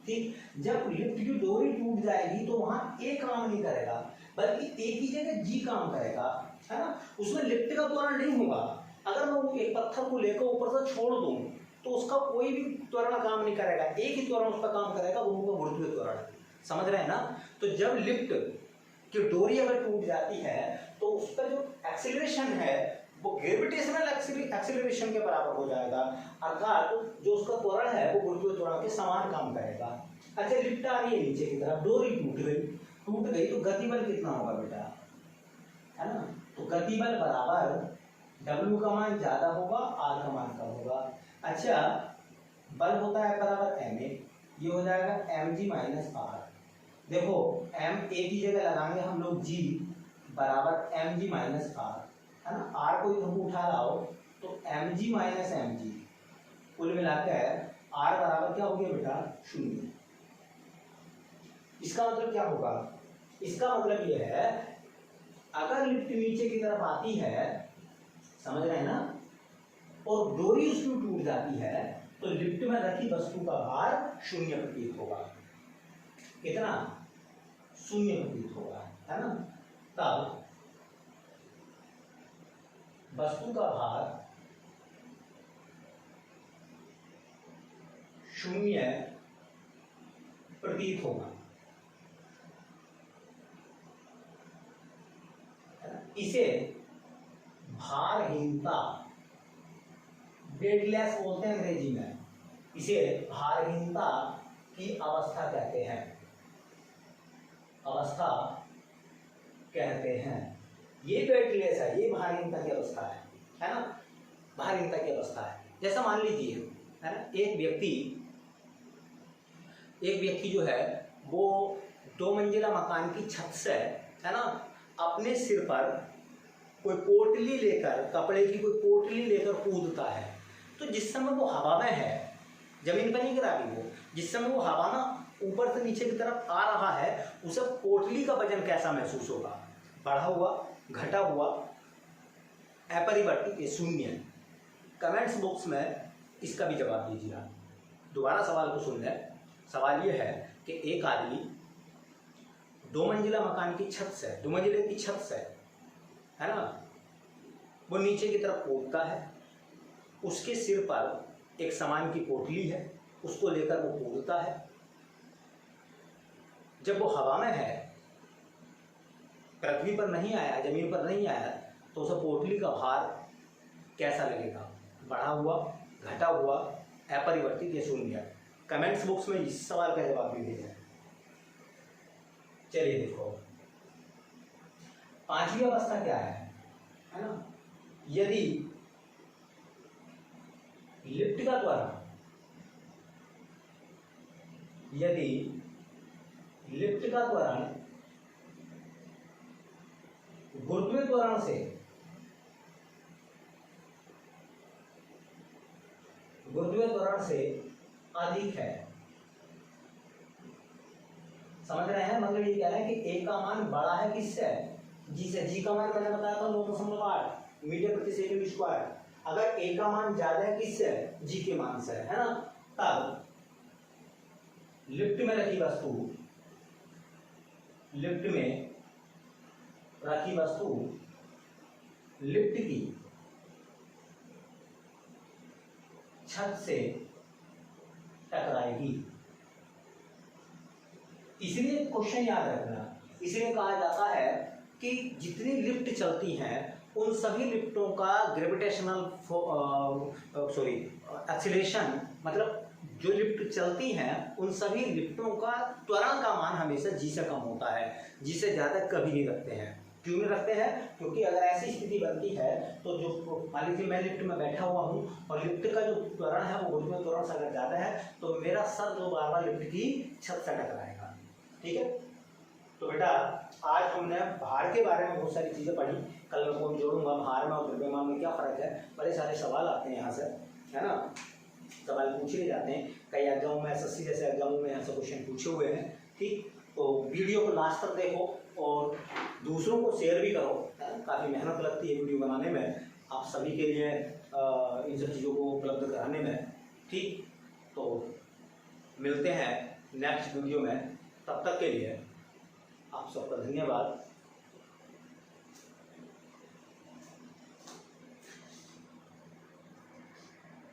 ठीक, जब लिफ्ट की डोरी टूट जाएगी तो वहां A काम नहीं करेगा बल्कि A की जगह G काम करेगा, है ना। उसमें लिफ्ट का त्वरण नहीं होगा। अगर मैं वो एक पत्थर को लेकर ऊपर से छोड़ दूं तो उसका कोई भी त्वरण काम नहीं करेगा, एक ही त्वरण उसका काम करेगा, वो होगा गुरुत्वीय त्वरण, समझ रहे हैं ना। तो जब लिफ्ट की डोरी अगर टूट जाती है तो उसका जो एक्सीलरेशन है वो ग्रेविटेशनल एक्सीलरेशन के बराबर हो जाएगा, अर्थात जो उसका त्वरण है वो गुरुत्वीय त्वरण के समान काम करेगा। अच्छा, लिफ्ट आ रही है नीचे की तरफ, डोरी टूट गई तो गति बल कितना होगा बेटा, है ना। तो गति बल बराबर W का मान ज्यादा होगा, R का मान कम होगा। अच्छा, बल होता है बराबर ma, ये हो जाएगा mg माइनस R। देखो m a की जगह लगाएंगे हम लोग g बराबर mg माइनस R, है ना। R को इधर उठा लाओ तो mg माइनस mg, कुल मिलाकर R बराबर क्या हो गया बेटा 0। इसका मतलब क्या होगा, इसका मतलब यह है अगर लिफ्ट नीचे की तरफ आती है, समझ रहे हैं ना, और डोरी उसमें टूट जाती है तो लिफ्ट में रखी वस्तु का भार 0 प्रतीत होगा। कितना 0 प्रतीत होगा, है ना। तब वस्तु का भार 0 प्रतीत होगा, इसे भारहीनता, वेटलेस बोलते हैं अंग्रेजी में, इसे भारहीनता की अवस्था कहते हैं, ये वेटलेस है, ये भारहीनता की अवस्था है ना, भारहीनता की अवस्था है। जैसा मान लीजिए, है ना, एक व्यक्ति जो है वो 2 मंजिला मकान की छत से, है ना, अपने सिर पर कोई पोटली लेकर, कपड़े की कोई पोटली लेकर कूदता है, तो जिस समय वो हवा में है, जमीन पर नहीं गिरा अभी वो, जिस समय वो हवा में ऊपर से नीचे की तरफ आ रहा है, उसे पोटली का वजन कैसा महसूस होगा, बढ़ा हुआ, घटा हुआ अपरिवर्तित या शून्य। कमेंट्स बॉक्स में इसका भी जवाब दीजिए आप। दोबारा सवाल को सुन लें। सवाल ये है कि एक आदमी 2 मंजिला मकान की छत से, 2 मंजिले की छत से, है ना, वो नीचे की तरफ कूदता है। उसके सिर पर एक सामान की पोटली है, उसको लेकर वो कूदता है। जब वो हवा में है, पृथ्वी पर नहीं आया, जमीन पर नहीं आया, तो उसे पोटली का भार कैसा लगेगा? बढ़ा हुआ, घटा हुआ, अपरिवर्तित या शून्य? कमेंट्स बॉक्स में इस सवाल का जवाब भी दीजिए। चलिए देखो, 5वीं अवस्था क्या है ना? यदि लिफ्ट का त्वरण, यदि लिफ्ट का त्वरण गुरुत्वीय त्वरण से, गुरुत्वीय त्वरण से अधिक है। समझ रहे हैं? मतलब ये क्या है कि ए का मान बड़ा है किससे? जी से। जी का मान मैंने बताया था 9.8 मीटर प्रति सेकंड स्क्वायर। अगर ए का मान ज्यादा है किससे? जी के मान से, है ना? तब लिफ्ट में रखी वस्तु, लिफ्ट में रखी वस्तु लिफ्ट की छत से टकराएगी। इसलिए क्वेश्चन याद रखना, इसलिए कहा जाता है कि जितनी लिफ्ट चलती हैं उन सभी लिफ्टों का ग्रेविटेशनल एक्सीलरेशन, मतलब जो लिफ्ट चलती हैं उन सभी लिफ्टों का त्वरण का मान हमेशा जी से कम होता है। जी से ज़्यादा कभी नहीं रखते हैं। क्यों नहीं रखते हैं? क्योंकि अगर ऐसी स्थिति बनती है तो जो, मान लीजिए मैं लिफ्ट में बैठा हुआ हूँ और लिफ्ट का जो त्वरण है वो गुरुत्वीय त्वरण से अगर ज़्यादा है तो मेरा सर जो बार बार लिफ्ट की छत से टकराएगा। ठीक है? तो बेटा आज हमने भार के बारे में बहुत सारी चीज़ें पढ़ी। कल मैं को जोड़ूंगा भार में और द्रव्यमान में क्या फ़र्क है। बड़े सारे सवाल आते हैं यहाँ से, है ना? सवाल पूछे जाते हैं कई एग्जामों में, एसएससी जैसे एग्जामों में ऐसे क्वेश्चन पूछे हुए हैं। ठीक, तो वीडियो को लास्ट तक देखो और दूसरों को शेयर भी करो। काफ़ी मेहनत लगती है वीडियो बनाने में, आप सभी के लिए इन सब चीज़ों को उपलब्ध कराने में। ठीक, तो मिलते हैं नेक्स्ट वीडियो में। तब तक के लिए आप सबका धन्यवाद।